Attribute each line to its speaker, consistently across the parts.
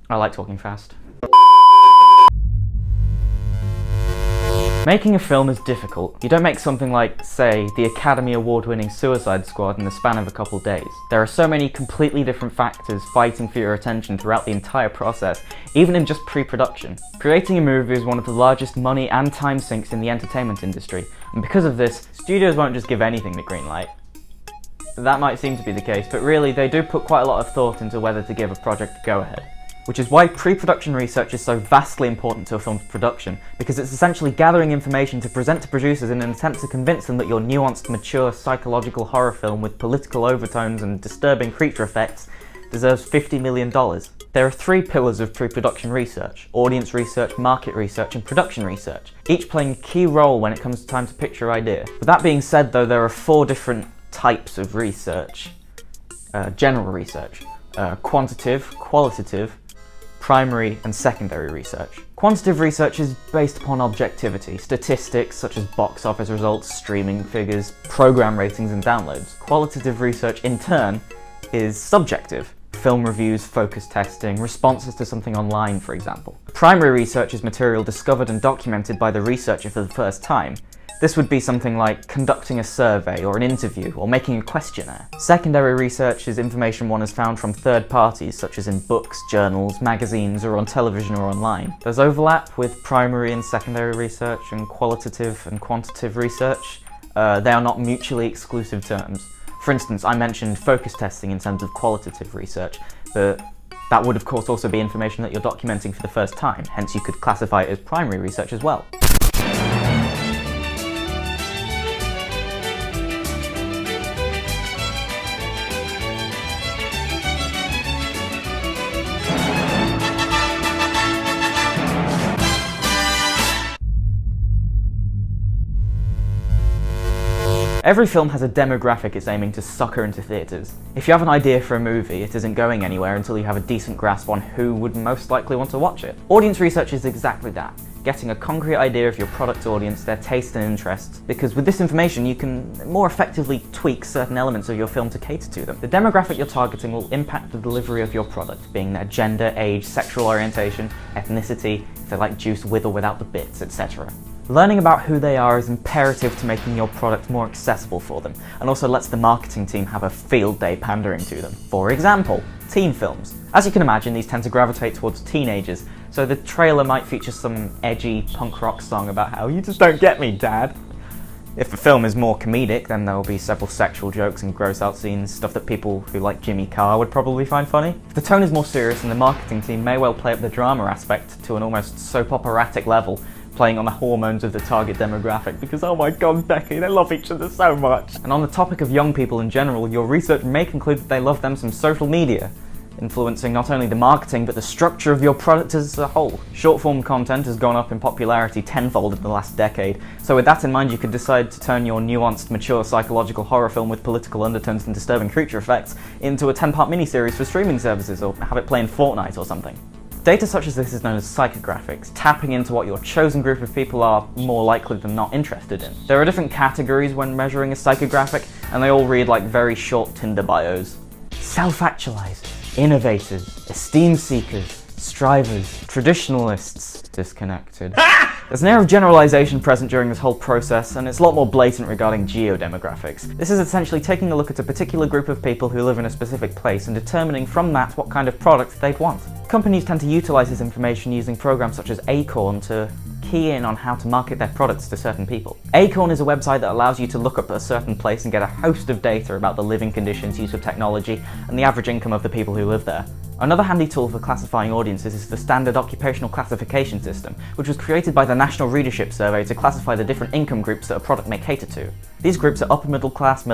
Speaker 1: I like talking fast. Making a film is difficult. You don't make something like, say, the Academy Award-winning Suicide Squad in the span of a couple days. There are so many completely different factors fighting for your attention throughout the entire process, even in just pre-production. Creating a movie is one of the largest money and time sinks in the entertainment industry, and because of this, studios won't just give anything the green light. That might seem to be the case, but really they do put quite a lot of thought into whether to give a project the go-ahead. Which is why pre-production research is so vastly important to a film's production, because it's essentially gathering information to present to producers in an attempt to convince them that your nuanced, mature, psychological horror film with political overtones and disturbing creature effects deserves $50 million. There are 3 pillars of pre-production research: audience research, market research, and production research, each playing a key role when it comes to time to pitch your idea. With that being said though, there are 4 different types of research. General research, quantitative, qualitative, primary and secondary research. Quantitative research is based upon objectivity, statistics such as box office results, streaming figures, program ratings and downloads. Qualitative research in turn is subjective. Film reviews, focus testing, responses to something online, for example. Primary research is material discovered and documented by the researcher for the first time. This would be something like conducting a survey or an interview or making a questionnaire. Secondary research is information one has found from third parties, such as in books, journals, magazines, or on television or online. There's overlap with primary and secondary research and qualitative and quantitative research. They are not mutually exclusive terms. For instance, I mentioned focus testing in terms of qualitative research, but that would of course also be information that you're documenting for the first time, hence you could classify it as primary research as well. Every film has a demographic it's aiming to sucker into theatres. If you have an idea for a movie, it isn't going anywhere until you have a decent grasp on who would most likely want to watch it. Audience research is exactly that, getting a concrete idea of your product audience, their taste and interests, because with this information you can more effectively tweak certain elements of your film to cater to them. The demographic you're targeting will impact the delivery of your product, being their gender, age, sexual orientation, ethnicity, if they like juice with or without the bits, etc. Learning about who they are is imperative to making your product more accessible for them, and also lets the marketing team have a field day pandering to them. For example, teen films. As you can imagine, these tend to gravitate towards teenagers, so the trailer might feature some edgy punk rock song about how "you just don't get me, Dad." If the film is more comedic, then there will be several sexual jokes and gross out scenes, stuff that people who like Jimmy Carr would probably find funny. If the tone is more serious, then the marketing team may well play up the drama aspect to an almost soap operatic level, playing on the hormones of the target demographic, because oh my god, Becky, they love each other so much. And on the topic of young people in general, your research may conclude that they love them some social media, influencing not only the marketing but the structure of your product as a whole. Short-form content has gone up in popularity tenfold in the last decade, so with that in mind you could decide to turn your nuanced, mature psychological horror film with political undertones and disturbing creature effects into a 10-part miniseries for streaming services, or have it play in Fortnite or something. Data such as this is known as psychographics, tapping into what your chosen group of people are more likely than not interested in. There are different categories when measuring a psychographic, and they all read like very short Tinder bios. Self-actualized, innovators, esteem seekers, strivers, traditionalists, disconnected. There's an air of generalization present during this whole process, and it's a lot more blatant regarding geodemographics. This is essentially taking a look at a particular group of people who live in a specific place and determining from that what kind of product they'd want. Companies tend to utilize this information using programs such as Acorn to key in on how to market their products to certain people. Acorn is a website that allows you to look up a certain place and get a host of data about the living conditions, use of technology, and the average income of the people who live there. Another handy tool for classifying audiences is the Standard Occupational Classification System, which was created by the National Readership Survey to classify the different income groups that a product may cater to. These groups are upper middle class,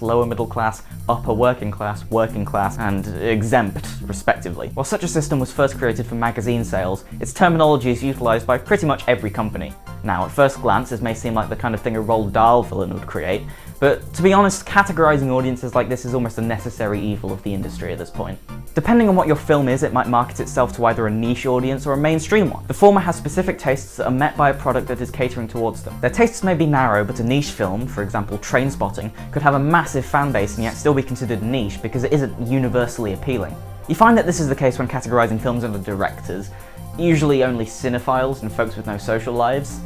Speaker 1: lower middle class, upper working class, and exempt, respectively. While such a system was first created for magazine sales, its terminology is utilised by pretty much every company. Now, at first glance, this may seem like the kind of thing a Roald Dahl villain would create, but to be honest, categorising audiences like this is almost a necessary evil of the industry at this point. Depending on what your film is, it might market itself to either a niche audience or a mainstream one. The former has specific tastes that are met by a product that is catering towards them. Their tastes may be narrow, but a niche film, for example Trainspotting, could have a massive fan base and yet still be considered niche because it isn't universally appealing. You find that this is the case when categorizing films under directors. Usually only cinephiles and folks with no social lives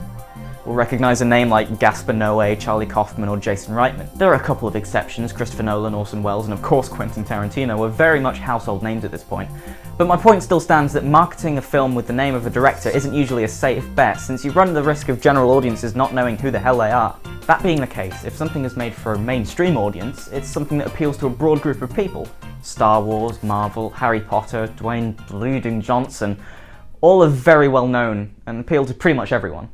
Speaker 1: will recognize a name like Gaspar Noé, Charlie Kaufman, or Jason Reitman. There are a couple of exceptions. Christopher Nolan, Orson Welles, and of course Quentin Tarantino were very much household names at this point. But my point still stands that marketing a film with the name of a director isn't usually a safe bet, since you run the risk of general audiences not knowing who the hell they are. That being the case, if something is made for a mainstream audience, it's something that appeals to a broad group of people. Star Wars, Marvel, Harry Potter, Dwayne Bleeding Johnson, all are very well known and appeal to pretty much everyone.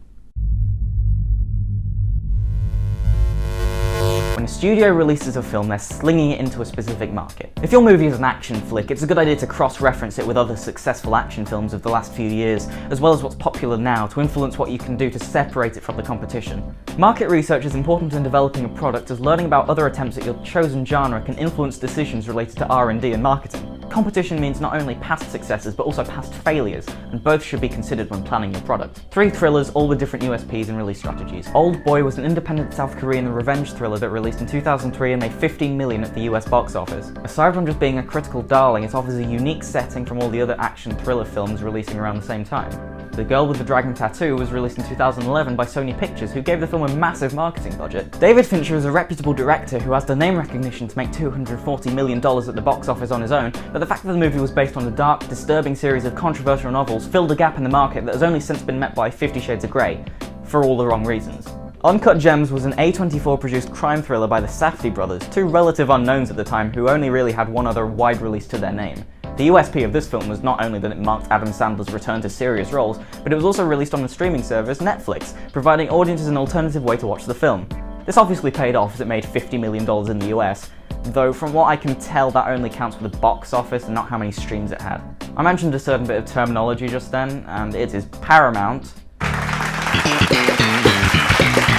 Speaker 1: When a studio releases a film, they're slinging it into a specific market. If your movie is an action flick, it's a good idea to cross-reference it with other successful action films of the last few years, as well as what's popular now, to influence what you can do to separate it from the competition. Market research is important in developing a product, as learning about other attempts at your chosen genre can influence decisions related to R&D and marketing. Competition means not only past successes, but also past failures, and both should be considered when planning your product. 3 thrillers, all with different USPs and release strategies. Old Boy was an independent South Korean revenge thriller that released in 2003 and made $15 million at the US box office. Aside from just being a critical darling, it offers a unique setting from all the other action thriller films releasing around the same time. The Girl with the Dragon Tattoo was released in 2011 by Sony Pictures, who gave the film a massive marketing budget. David Fincher is a reputable director who has the name recognition to make $240 million at the box office on his own, but the fact that the movie was based on a dark, disturbing series of controversial novels filled a gap in the market that has only since been met by 50 Shades of Grey, for all the wrong reasons. Uncut Gems was an A24-produced crime thriller by the Safdie brothers, 2 relative unknowns at the time who only really had one other wide release to their name. The USP of this film was not only that it marked Adam Sandler's return to serious roles, but it was also released on the streaming service Netflix, providing audiences an alternative way to watch the film. This obviously paid off as it made $50 million in the US, though from what I can tell that only counts for the box office and not how many streams it had. I mentioned a certain bit of terminology just then, and it is paramount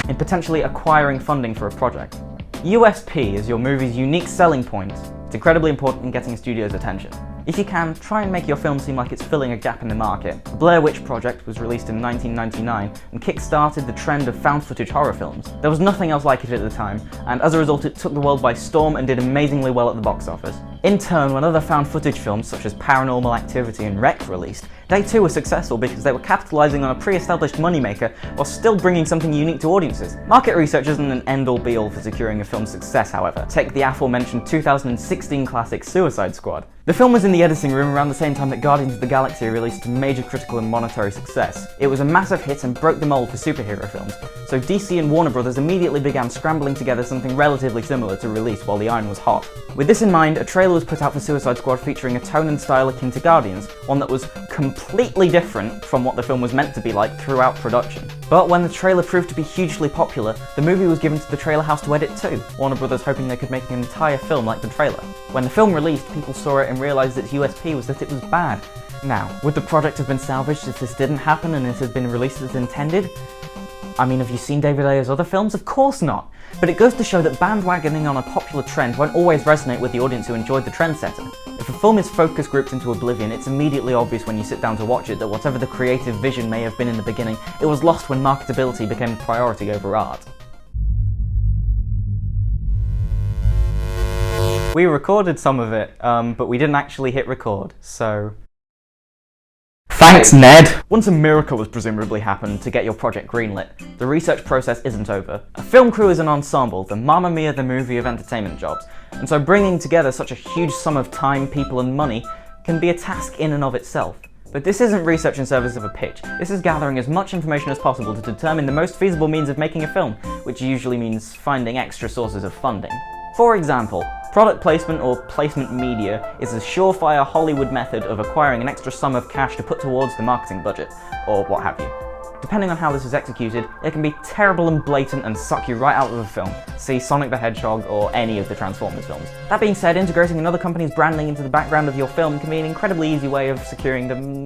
Speaker 1: in potentially acquiring funding for a project. USP is your movie's unique selling point. It's incredibly important in getting a studio's attention. If you can, try and make your film seem like it's filling a gap in the market. The Blair Witch Project was released in 1999 and kick-started the trend of found-footage horror films. There was nothing else like it at the time, and as a result it took the world by storm and did amazingly well at the box office. In turn, when other found-footage films such as Paranormal Activity and Wreck released, they too were successful because they were capitalizing on a pre-established moneymaker while still bringing something unique to audiences. Market research isn't an end-all be-all for securing a film's success, however. Take the aforementioned 2016 classic Suicide Squad. The film was in the editing room around the same time that Guardians of the Galaxy released to major critical and monetary success. It was a massive hit and broke the mold for superhero films, so DC and Warner Brothers immediately began scrambling together something relatively similar to release while the iron was hot. With this in mind, a trailer was put out for Suicide Squad featuring a tone and style akin to Guardians, one that was completely different from what the film was meant to be like throughout production. But when the trailer proved to be hugely popular, the movie was given to the trailer house to edit too, Warner Brothers hoping they could make an entire film like the trailer. When the film released, people saw it and realised its USP was that it was bad. Now, would the project have been salvaged if this didn't happen and it had been released as intended? I mean, have you seen David Ayer's other films? Of course not! But it goes to show that bandwagoning on a popular trend won't always resonate with the audience who enjoyed the trendsetter. If a film is focus grouped into oblivion, it's immediately obvious when you sit down to watch it that whatever the creative vision may have been in the beginning, it was lost when marketability became a priority over art. We recorded some of it, but we didn't actually hit record, so... Thanks, Ned! Once a miracle has presumably happened to get your project greenlit, the research process isn't over. A film crew is an ensemble, the Mamma Mia the movie of entertainment jobs, and so bringing together such a huge sum of time, people and money can be a task in and of itself. But this isn't research in service of a pitch, this is gathering as much information as possible to determine the most feasible means of making a film, which usually means finding extra sources of funding. For example, product placement or placement media is a surefire Hollywood method of acquiring an extra sum of cash to put towards the marketing budget, or what have you. Depending on how this is executed, it can be terrible and blatant and suck you right out of the film. See Sonic the Hedgehog or any of the Transformers films. That being said, integrating another company's branding into the background of your film can be an incredibly easy way of securing them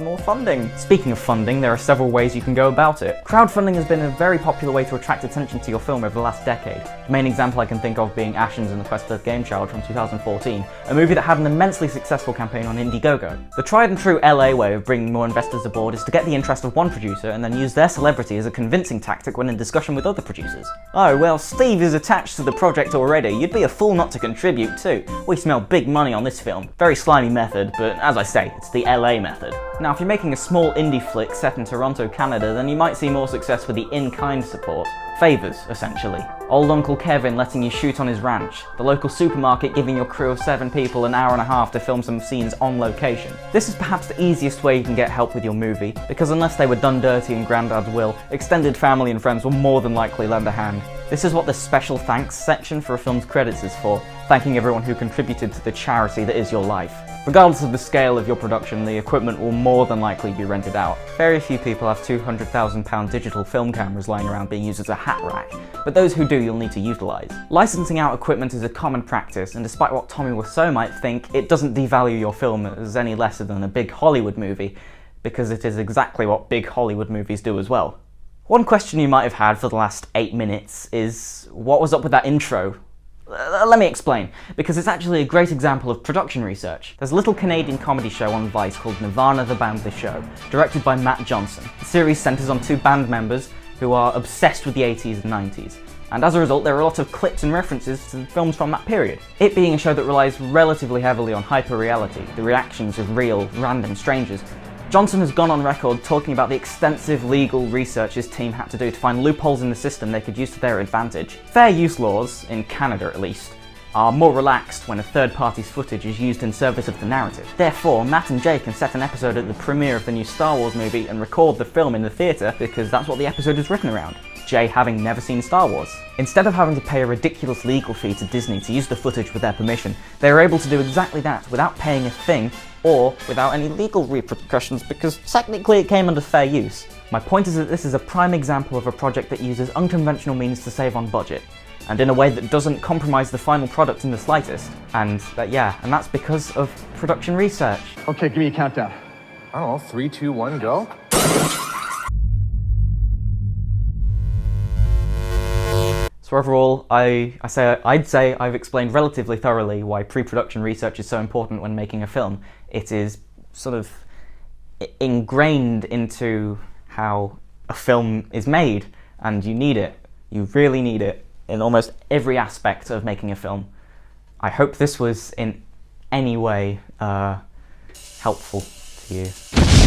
Speaker 1: more funding. Speaking of funding, there are several ways you can go about it. Crowdfunding has been a very popular way to attract attention to your film over the last decade. The main example I can think of being Ashen's and the Quest for the Game Child from 2014, a movie that had an immensely successful campaign on Indiegogo. The tried and true LA way of bringing more investors aboard is to get the interest of one producer and and then use their celebrity as a convincing tactic when in discussion with other producers. Oh, well, Steve is attached to the project already, you'd be a fool not to contribute too. We smell big money on this film. Very slimy method, but as I say, it's the LA method. Now, if you're making a small indie flick set in Toronto, Canada, then you might see more success with the in-kind support. Favours, essentially. Old Uncle Kevin letting you shoot on his ranch. The local supermarket giving your crew of 7 people an hour and a half to film some scenes on location. This is perhaps the easiest way you can get help with your movie, because unless they were done dirty in Grandad's will, extended family and friends will more than likely lend a hand. This is what the special thanks section for a film's credits is for, thanking everyone who contributed to the charity that is your life. Regardless of the scale of your production, the equipment will more than likely be rented out. Very few people have £200,000 digital film cameras lying around being used as a hat rack, but those who do you'll need to utilise. Licensing out equipment is a common practice, and despite what Tommy Wiseau might think, it doesn't devalue your film as any lesser than a big Hollywood movie, because it is exactly what big Hollywood movies do as well. One question you might have had for the last 8 minutes is, what was up with that intro? Let me explain, because it's actually a great example of production research. There's a little Canadian comedy show on Vice called Nirvana the Band The Show, directed by Matt Johnson. The series centres on 2 band members who are obsessed with the 80s and 90s, and as a result there are a lot of clips and references to films from that period. It being a show that relies relatively heavily on hyper-reality, the reactions of real, random strangers, Johnson has gone on record talking about the extensive legal research his team had to do to find loopholes in the system they could use to their advantage. Fair use laws, in Canada at least, are more relaxed when a third party's footage is used in service of the narrative. Therefore, Matt and Jay can set an episode at the premiere of the new Star Wars movie and record the film in the theatre because that's what the episode is written around. Jay having never seen Star Wars. Instead of having to pay a ridiculous legal fee to Disney to use the footage with their permission, they were able to do exactly that without paying a thing or without any legal repercussions because technically it came under fair use. My point is that this is a prime example of a project that uses unconventional means to save on budget, and in a way that doesn't compromise the final product in the slightest. And that's because of production research.
Speaker 2: Okay, give me a countdown.
Speaker 3: I don't know, 3, 2, 1, go.
Speaker 1: So overall, I'd say I've explained relatively thoroughly why pre-production research is so important when making a film. It is sort of ingrained into how a film is made, and you need it. You really need it in almost every aspect of making a film. I hope this was in any way helpful to you.